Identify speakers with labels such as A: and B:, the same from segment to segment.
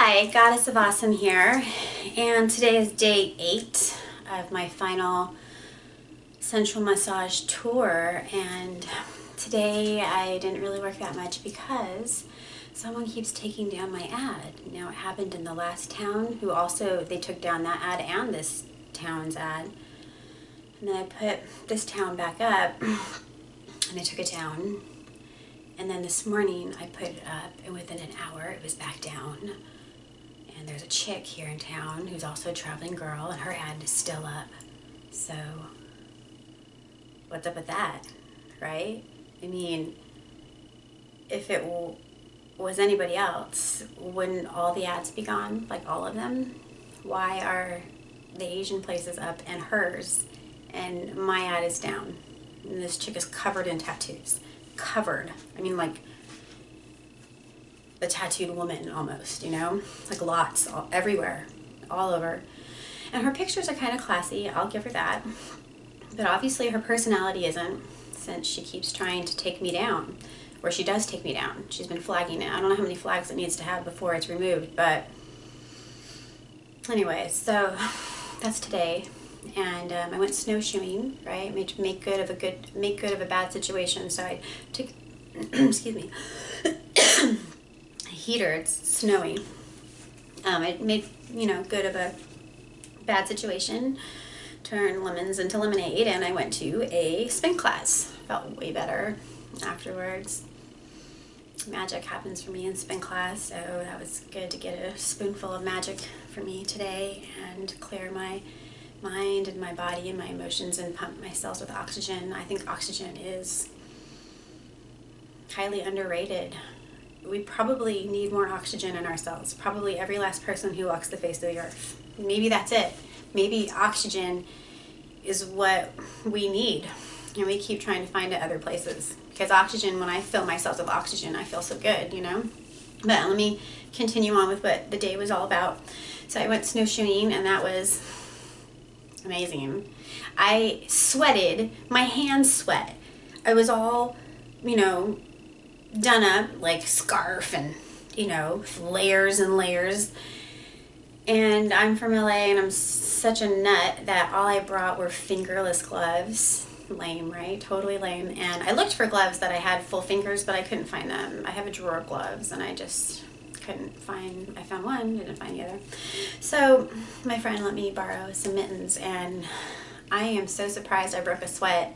A: Hi, Goddess of Awesome here, and today is day 8 of my final sensual massage tour, and today I didn't really work that much because someone keeps taking down my ad. Now, it happened in the last town who also, they took down that ad and this town's ad, and then I put this town back up and they took it down, and then this morning I put it up and within an hour it was back down. And there's a chick here in town who's also a traveling girl, and her ad is still up. So, what's up with that, right? I mean, if it was anybody else, wouldn't all the ads be gone? Like all of them? Why are the Asian places up and hers, and my ad is down? And this chick is covered in tattoos. Covered. I mean, like a tattooed woman almost, you know, like lots everywhere, all over. And her pictures are kind of classy, I'll give her that, but obviously her personality isn't, since she keeps trying to take me down, or she does take me down. She's been flagging it. I don't know how many flags it needs to have before it's removed, but anyway, so that's today. And I went snowshoeing, right? Make good of a bad situation. So I took excuse me heater. It's snowy. It made, good of a bad situation, turned lemons into lemonade, and I went to a spin class. Felt way better afterwards. Magic happens for me in spin class, so that was good to get a spoonful of magic for me today and clear my mind and my body and my emotions and pump my cells with oxygen. I think oxygen is highly underrated. We probably need more oxygen in our cells. Probably every last person who walks the face of the earth. Maybe that's it. Maybe oxygen is what we need. And we keep trying to find it other places. Because oxygen, when I fill myself with oxygen, I feel so good, But let me continue on with what the day was all about. So I went snowshoeing, and that was amazing. I sweated. My hands sweat. I was all, done up like scarf and layers and layers, and I'm from LA and I'm such a nut that all I brought were fingerless gloves. Lame, right? Totally lame. And I looked for gloves that I had full fingers, but I couldn't find them. I have a drawer of gloves and I just couldn't find. I found one, didn't find the other. So my friend let me borrow some mittens, and I am so surprised I broke a sweat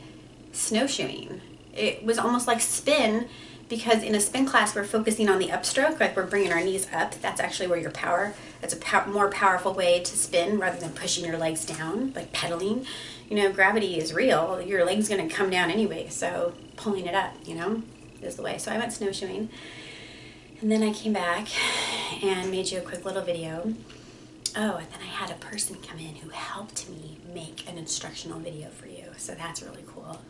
A: snowshoeing. It was almost like spin, because in a spin class we're focusing on the upstroke, like we're bringing our knees up. That's actually where your power, that's a more powerful way to spin rather than pushing your legs down, like pedaling. Gravity is real. Your leg's going to come down anyway, so pulling it up, is the way. So I went snowshoeing, and then I came back and made you a quick little video. Oh, and then I had a person come in who helped me make an instructional video for you, so that's really cool.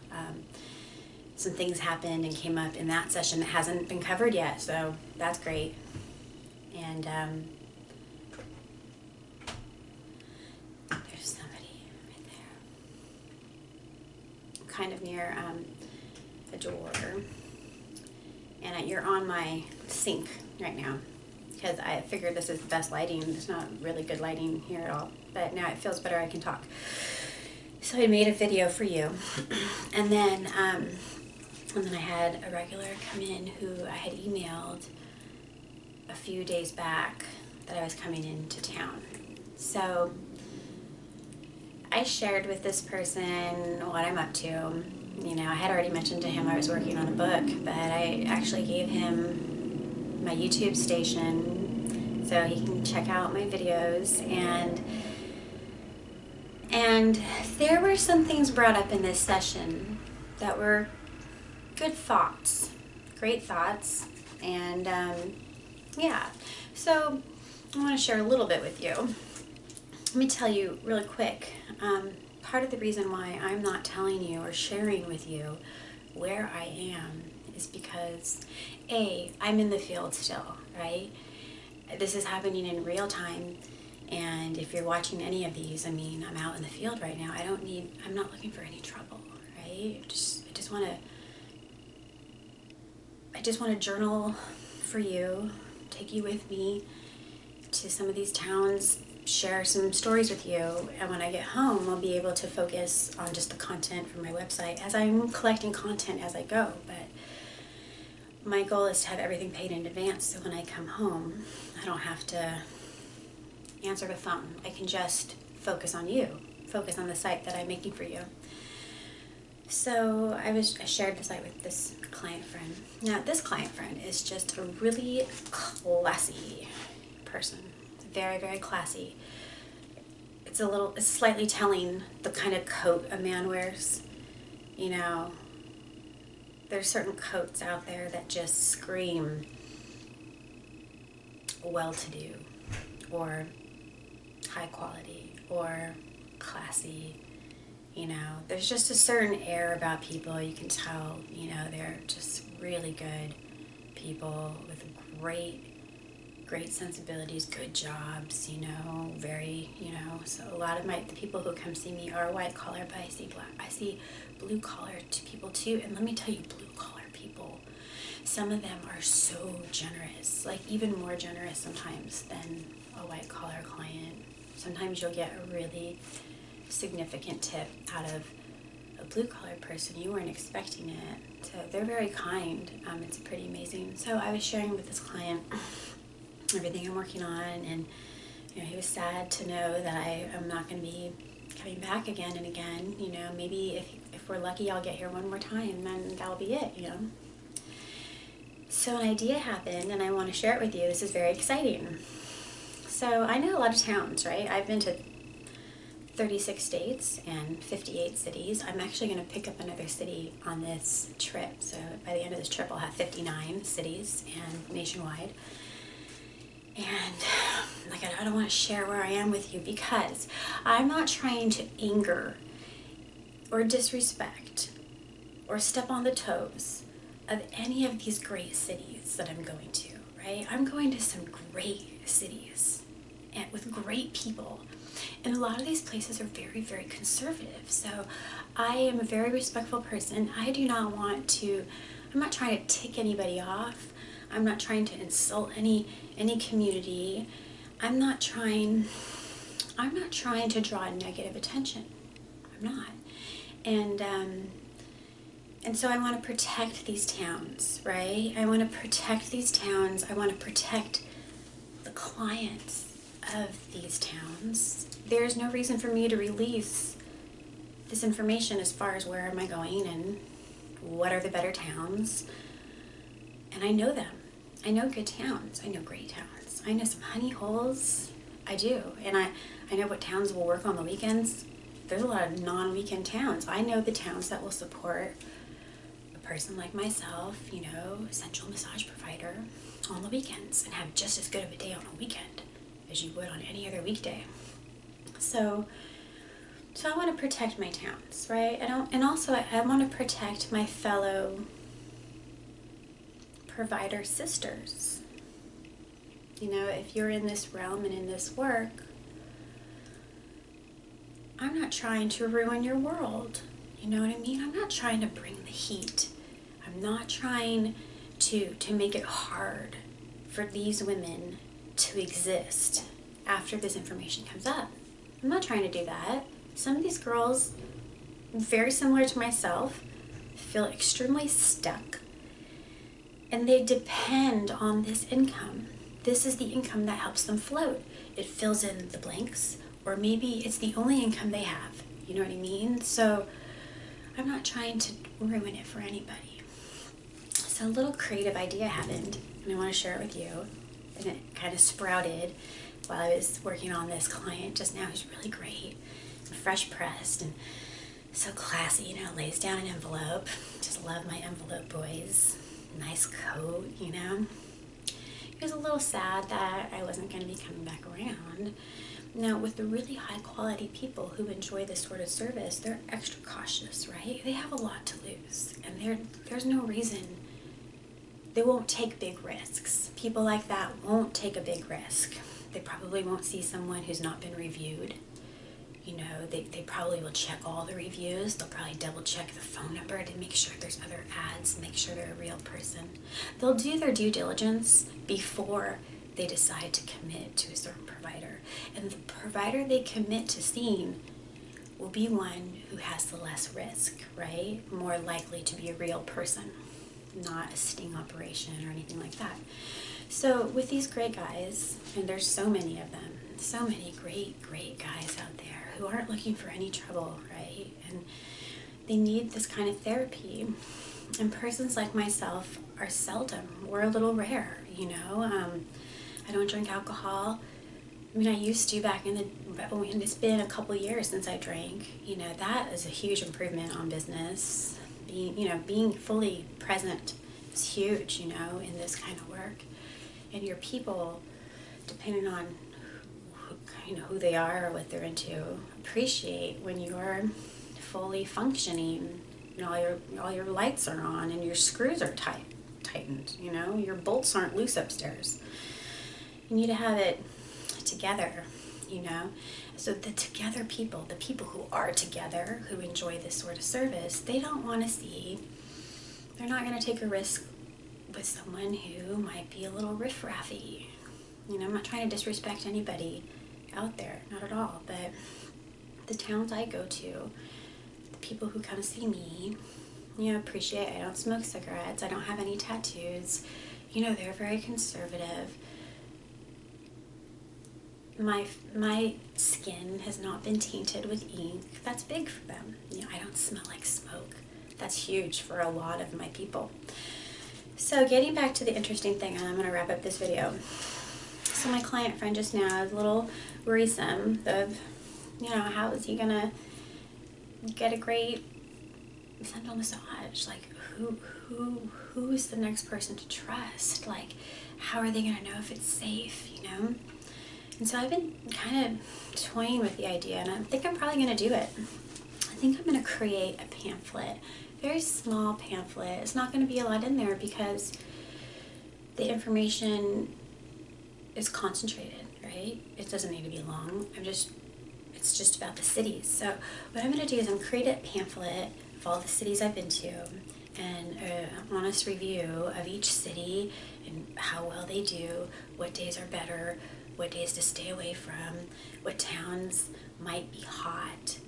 A: Some things happened and came up in that session that hasn't been covered yet, so that's great. And there's somebody right there, kind of near a door, and you're on my sink right now because I figured this is the best lighting. There's not really good lighting here at all, but now it feels better. I can talk. So I made a video for you, and then I had a regular come in who I had emailed a few days back that I was coming into town. So I shared with this person what I'm up to. I had already mentioned to him I was working on a book, but I actually gave him my YouTube station so he can check out my videos. And there were some things brought up in this session that were good thoughts, great thoughts, and yeah, so I want to share a little bit with you. Let me tell you really quick, part of the reason why I'm not telling you or sharing with you where I am is because I'm in the field still, right? This is happening in real time, and if you're watching any of these, I'm out in the field right now. I'm not looking for any trouble, right? I just want to journal for you, take you with me, to some of these towns, share some stories with you, and when I get home, I'll be able to focus on just the content from my website as I'm collecting content as I go. But my goal is to have everything paid in advance, so when I come home, I don't have to answer the phone. I can just focus on you, focus on the site that I'm making for you. So I shared the site with this client friend. Now, this client friend is just a really classy person. Very, very classy. It's slightly telling the kind of coat a man wears. You know, there's certain coats out there that just scream well-to-do, or high quality, or classy. You know, there's just a certain air about people. You can tell, you know, they're just really good people with great sensibilities, good jobs, you know, very, you know, so a lot of the people who come see me are white collar, but I see blue collar people too. And let me tell you, blue collar people, some of them are so generous, like even more generous sometimes than a white collar client. Sometimes you'll get a really significant tip out of a blue collar person. You weren't expecting it. So they're very kind. It's pretty amazing. So I was sharing with this client everything I'm working on, and you know, he was sad to know that I am not going to be coming back again and again. You know, maybe if we're lucky, I'll get here one more time, and that'll be it, you know. So an idea happened, and I want to share it with you. This is very exciting. So I know a lot of towns, right? I've been to 36 states and 58 cities. I'm actually going to pick up another city on this trip. So by the end of this trip, I'll have 59 cities and nationwide. And like, I don't want to share where I am with you, because I'm not trying to anger or disrespect or step on the toes of any of these great cities that I'm going to, right? I'm going to some great cities and with great people. And a lot of these places are very, very conservative. So I am a very respectful person. I do not want to, I'm not trying to tick anybody off. I'm not trying to insult any community. I'm not trying to draw negative attention. I'm not. And so I want to protect these towns, right? I want to protect these towns. I want to protect the clients of these towns. There's no reason for me to release this information as far as where am I going and what are the better towns. And I know them. I know good towns. I know great towns. I know some honey holes. I do. And I know what towns will work on the weekends. There's a lot of non-weekend towns. I know the towns that will support a person like myself, you know, essential massage provider, on the weekends, and have just as good of a day on a weekend as you would on any other weekday. So I want to protect my towns, right? And also I want to protect my fellow provider sisters. You know, if you're in this realm and in this work, I'm not trying to ruin your world. You know what I mean? I'm not trying to bring the heat. I'm not trying to make it hard for these women to exist after this information comes up. I'm not trying to do that. Some of these girls, very similar to myself, feel extremely stuck, and they depend on this income. This is the income that helps them float. It fills in the blanks, or maybe it's the only income they have. You know what I mean? So I'm not trying to ruin it for anybody. So a little creative idea happened, and I want to share it with you. And it kind of sprouted while I was working on this client just now, who's really great and fresh pressed and so classy, you know, lays down an envelope. Just love my envelope boys. Nice coat, you know. He was a little sad that I wasn't going to be coming back around. Now, with the really high quality people who enjoy this sort of service, they're extra cautious, right? They have a lot to lose, and there's no reason they won't take big risks. People like that won't take a big risk. They probably won't see someone who's not been reviewed. You know, they probably will check all the reviews. They'll probably double check the phone number to make sure there's other ads, make sure they're a real person. They'll do their due diligence before they decide to commit to a certain provider. And the provider they commit to seeing will be one who has the less risk, right? More likely to be a real person, not a sting operation or anything like that. So with these great guys, and there's so many of them, so many great guys out there who aren't looking for any trouble, right? And they need this kind of therapy. And persons like myself are seldom. We're a little rare, you know. I don't drink alcohol. I mean, I used to back in the, and it's been a couple years since I drank. You know, that is a huge improvement on business. Being fully present is huge, you know, in this kind of work. And your people, depending on who they are or what they're into, appreciate when you're fully functioning and all your lights are on and your screws are tightened, you know, your bolts aren't loose upstairs. You need to have it together, you know. So the together people, the people who are together, who enjoy this sort of service, they don't want to see, they're not going to take a risk with someone who might be a little riffraffy. You know, I'm not trying to disrespect anybody out there, not at all, but the towns I go to, the people who come see me, you know, appreciate I don't smoke cigarettes, I don't have any tattoos, you know, they're very conservative. My skin has not been tainted with ink. That's big for them. You know, I don't smell like smoke. That's huge for a lot of my people. So getting back to the interesting thing, and I'm going to wrap up this video. So my client friend just now is a little worrisome of, you know, how is he going to get a great sensual massage? Like, who is the next person to trust? Like, how are they going to know if it's safe, you know? And so I've been kind of toying with the idea, and I think I'm probably going to do it. I think I'm going to create a pamphlet, very small pamphlet. It's not going to be a lot in there because the information is concentrated, right? It doesn't need to be long. It's just about the cities. So what I'm going to do is I'm create a pamphlet of all the cities I've been to and an honest review of each city and how well they do, what days are better, what days to stay away from, what towns might be hot,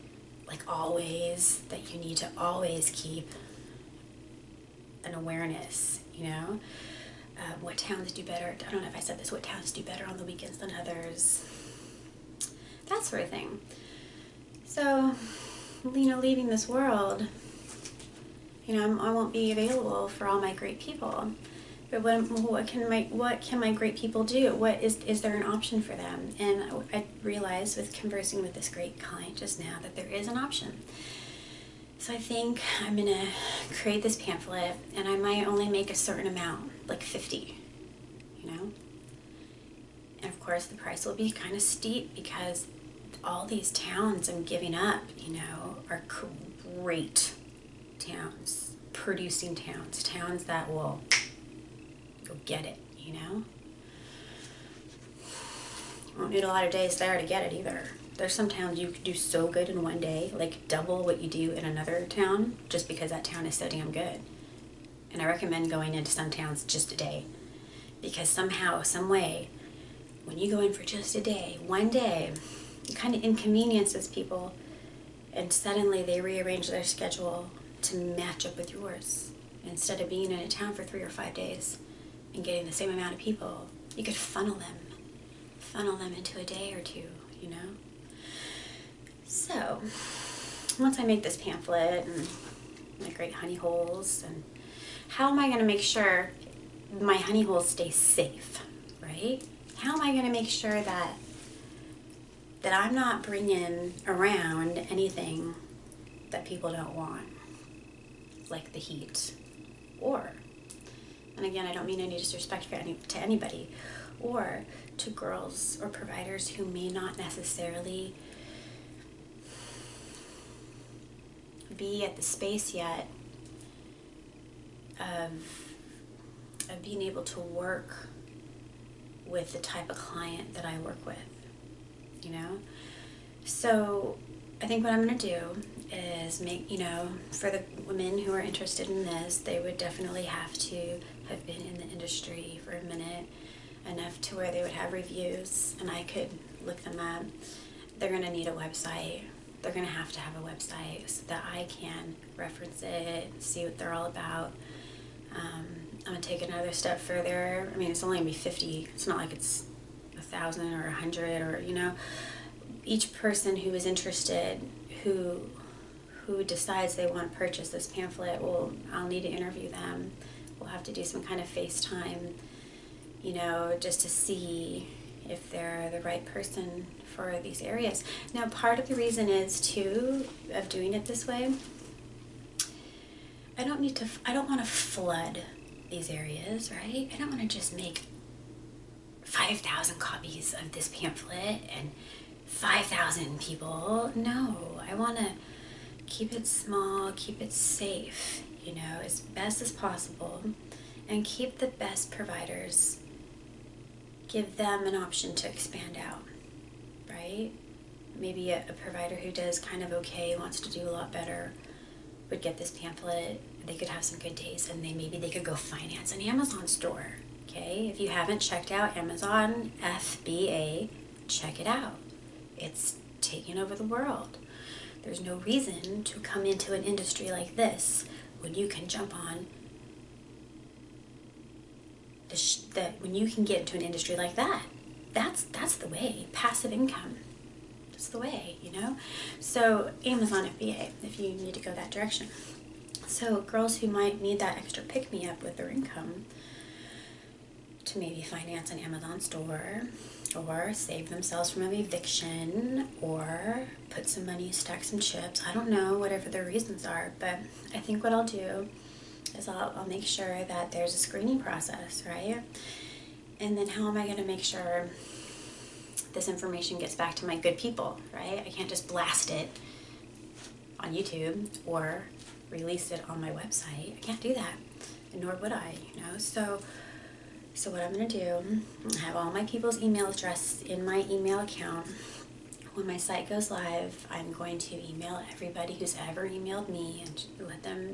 A: like always, that you need to always keep an awareness, you know? What towns do better, I don't know if I said this, what towns do better on the weekends than others, that sort of thing. So, you know, leaving this world, you know, I won't be available for all my great people. But what can my great people do? Is there an option for them? And I realized with conversing with this great client just now that there is an option. So I think I'm gonna create this pamphlet, and I might only make a certain amount, like 50, you know? And of course the price will be kind of steep because all these towns I'm giving up, you know, are great towns, producing towns, towns that will go get it, you know? You won't need a lot of days there to get it either. There's some towns you could do so good in one day, like double what you do in another town, just because that town is so damn good. And I recommend going into some towns just a day, because somehow, some way, when you go in for just a day, one day, it kind of inconveniences people, and suddenly they rearrange their schedule to match up with yours. Instead of being in a town for 3 or 5 days and getting the same amount of people, you could funnel them into a day or two, you know? So, once I make this pamphlet and my great honey holes, and how am I going to make sure my honey holes stay safe, right? How am I going to make sure that I'm not bringing around anything that people don't want, like the heat, or, and again, I don't mean any disrespect to anybody, or to girls or providers who may not necessarily be at the space yet of being able to work with the type of client that I work with, you know? So I think what I'm going to do is make, you know, for the women who are interested in this, they would definitely have to have been in the industry for a minute. enough to where they would have reviews and I could look them up. They're going to need a website. They're going to have a website so that I can reference it, see what they're all about. I'm going to take another step further. I mean, it's only going to be 50. It's not like it's 1,000 or 100 or, you know. Each person who is interested, who decides they want to purchase this pamphlet, I'll need to interview them. We'll have to do some kind of FaceTime, you know, just to see if they're the right person for these areas. Now, part of the reason is too of doing it this way, I don't want to flood these areas, right? I don't want to just make 5,000 copies of this pamphlet and 5,000 people. No, I want to keep it small, keep it safe, you know, as best as possible, and keep the best providers, give them an option to expand out, right? Maybe a provider who does kind of okay, wants to do a lot better, would get this pamphlet. They could have some good days, and maybe they could go finance an Amazon store, okay? If you haven't checked out Amazon FBA, check it out. It's taking over the world. There's no reason to come into an industry like this when you can jump on when you can get into an industry like that. That's the way. Passive income. That's the way, you know? So Amazon FBA, if you need to go that direction. So girls who might need that extra pick-me-up with their income to maybe finance an Amazon store, or save themselves from an eviction, or put some money, stack some chips. I don't know, whatever their reasons are, but I think what I'll do is I'll make sure that there's a screening process, right? And then how am I going to make sure this information gets back to my good people, right? I can't just blast it on YouTube or release it on my website. I can't do that, and nor would I, you know? So what I'm going to do, I have all my people's email address in my email account. When my site goes live, I'm going to email everybody who's ever emailed me and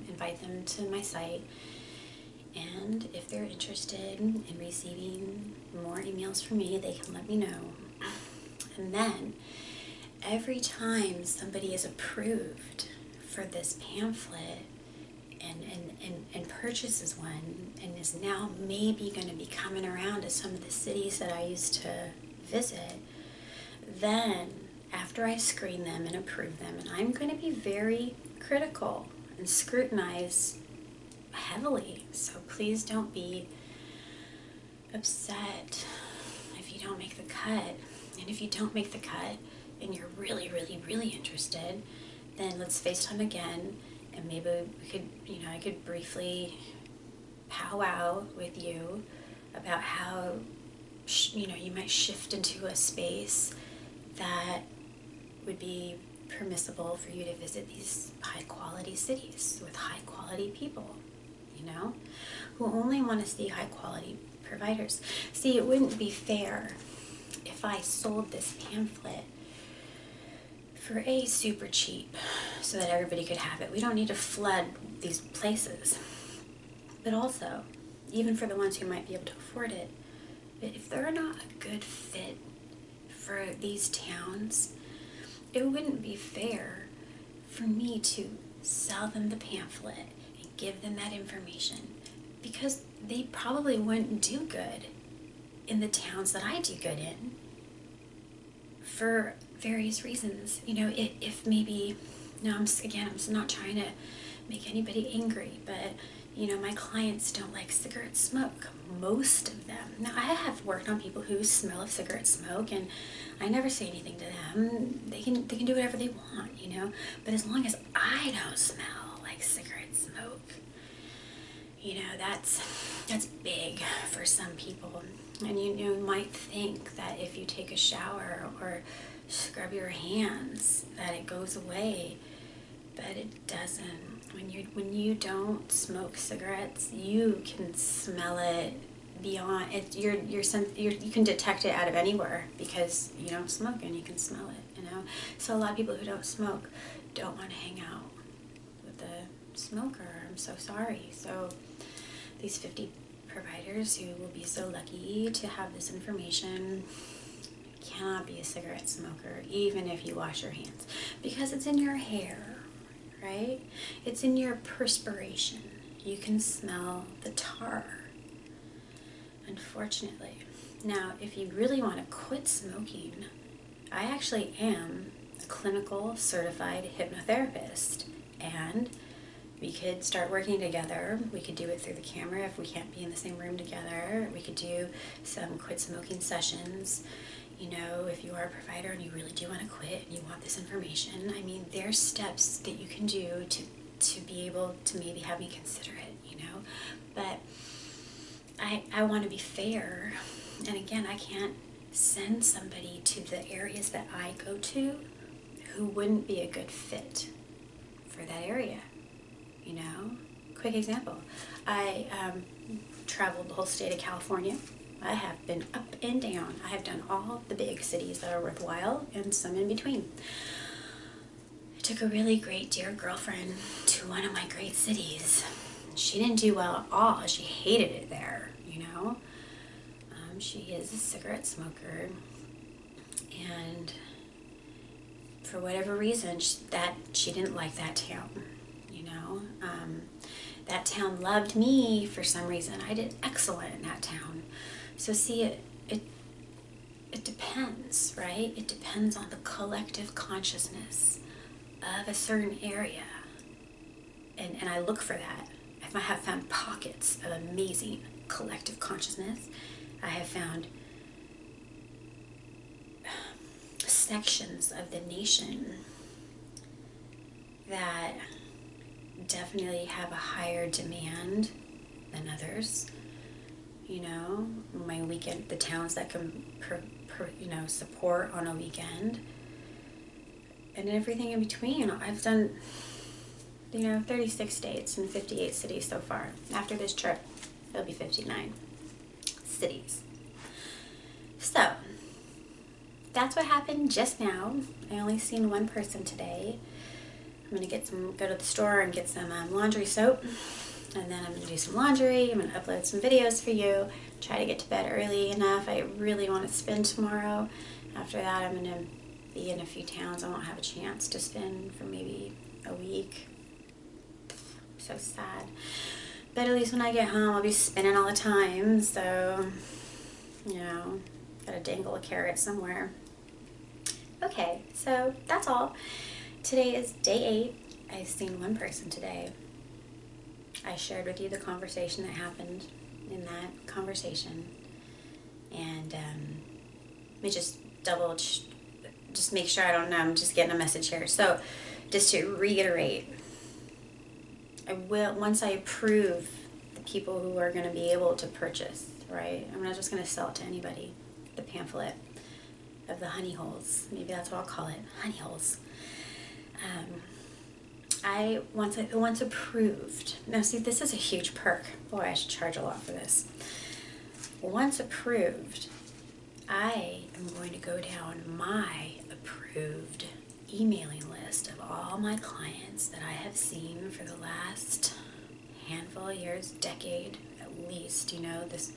A: invite them to my site. And if they're interested in receiving more emails from me, they can let me know. And then every time somebody is approved for this pamphlet and purchases one and is now maybe going to be coming around to some of the cities that I used to visit, then after I screen them and approve them, and I'm going to be very critical and scrutinize heavily, so please don't be upset if you don't make the cut. And if you don't make the cut and you're really, really, really interested, then let's FaceTime again, and maybe we could, you know, I could briefly powwow with you about how, you know, you might shift into a space that would be permissible for you to visit these high-quality cities with high-quality people, you know, who only want to see high-quality providers. See, it wouldn't be fair if I sold this pamphlet for super cheap so that everybody could have it. We don't need to flood these places. But also, even for the ones who might be able to afford it, but if they're not a good fit for these towns, it wouldn't be fair for me to sell them the pamphlet and give them that information, because they probably wouldn't do good in the towns that I do good in for various reasons. You know, if maybe, no, I'm not trying to make anybody angry, but you know, my clients don't like cigarette smoke, most of them. Now, I have worked on people who smell of cigarette smoke, and I never say anything to them. They can do whatever they want, you know, but as long as I don't smell like cigarette smoke, you know, that's big for some people. And you might think that if you take a shower or scrub your hands that it goes away, but it doesn't. When you don't smoke cigarettes, you can smell it beyond it. You can detect it out of anywhere because you don't smoke and you can smell it, you know. So a lot of people who don't smoke don't want to hang out with a smoker. I'm so sorry. So these 50% providers who will be so lucky to have this information cannot be a cigarette smoker, even if you wash your hands, because it's in your hair, right? It's in your perspiration. You can smell the tar, unfortunately. Now, if you really want to quit smoking, I actually am a clinical certified hypnotherapist, and we could start working together. We could do it through the camera if we can't be in the same room together. We could do some quit smoking sessions. You know, if you are a provider and you really do want to quit and you want this information, I mean, there's steps that you can do to be able to maybe have me consider it, you know. But I want to be fair. And again, I can't send somebody to the areas that I go to who wouldn't be a good fit for that area, you know. Quick example, I traveled the whole state of California. I have been up and down. I have done all the big cities that are worthwhile and some in between. I took a really great dear girlfriend to one of my great cities. She didn't do well at all. She hated it there, you know. She is a cigarette smoker, and for whatever reason, she didn't like that town, you know. That town loved me for some reason. I did excellent in that town. So see, it depends, right? It depends on the collective consciousness of a certain area, and I look for that. I have found pockets of amazing collective consciousness. I have found sections of the nation that definitely have a higher demand than others. You know, the towns that can, support on a weekend, and everything in between. I've done, 36 states and 58 cities so far. After this trip, it'll be 59 cities. So, that's what happened just now. I only seen one person today. I'm gonna go to the store and get some laundry soap, and then I'm gonna do some laundry. I'm gonna upload some videos for you, try to get to bed early enough. I really want to spend tomorrow. After that, I'm gonna be in a few towns I won't have a chance to spend for maybe a week. So sad. But at least when I get home, I'll be spinning all the time, so, gotta dangle a carrot somewhere. Okay, so that's all. Today is day 8. I've seen one person today. I shared with you the conversation that happened in that conversation. And let me just make sure I'm just getting a message here. So just to reiterate, once I approve the people who are going to be able to purchase, right? I'm not just going to sell it to anybody, the pamphlet of the honey holes. Maybe that's what I'll call it, honey holes. Once approved, now see, this is a huge perk. Boy, I should charge a lot for this. Once approved, I am going to go down my approved emailing list of all my clients that I have seen for the last handful of years, decade at least. This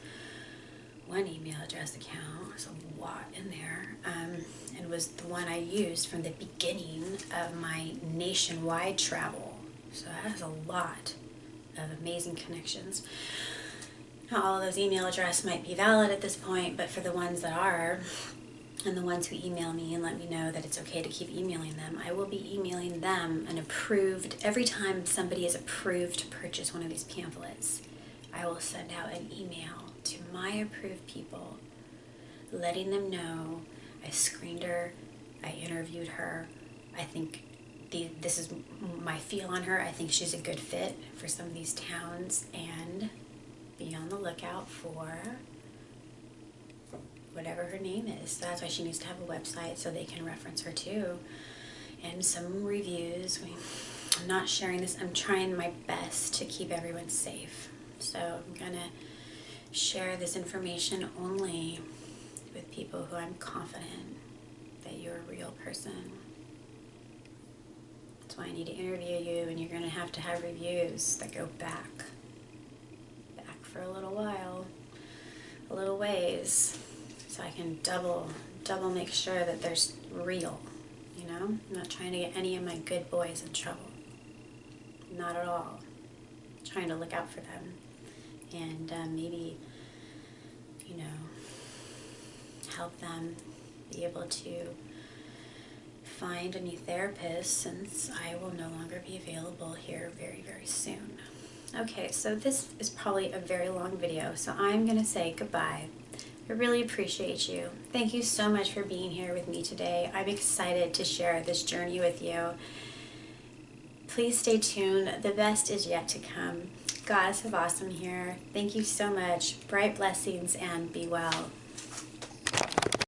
A: one email address account, there's a lot in there, and was the one I used from the beginning of my nationwide travel. So that has a lot of amazing connections. Not all of those email addresses might be valid at this point, but for the ones that are, and the ones who email me and let me know that it's okay to keep emailing them, I will be emailing them an approved, every time somebody is approved to purchase one of these pamphlets, I will send out an email to my approved people, letting them know I screened her, I interviewed her, I think this is my feel on her, I think she's a good fit for some of these towns, and be on the lookout for whatever her name is. That's why she needs to have a website so they can reference her too. And some reviews. I'm not sharing this. I'm trying my best to keep everyone safe. So I'm going to share this information only with people who I'm confident that you're a real person. That's why I need to interview you, and you're going to have reviews that go back for a little while, a little ways, so I can double make sure that there's real, you know? I'm not trying to get any of my good boys in trouble. Not at all. I'm trying to look out for them. And maybe, you know, help them be able to find a new therapist, since I will no longer be available here very, very soon. Okay, so this is probably a very long video, so I'm going to say goodbye. I really appreciate you. Thank you so much for being here with me today. I'm excited to share this journey with you. Please stay tuned. The best is yet to come. Goddess of Awesome here. Thank you so much. Bright blessings and be well.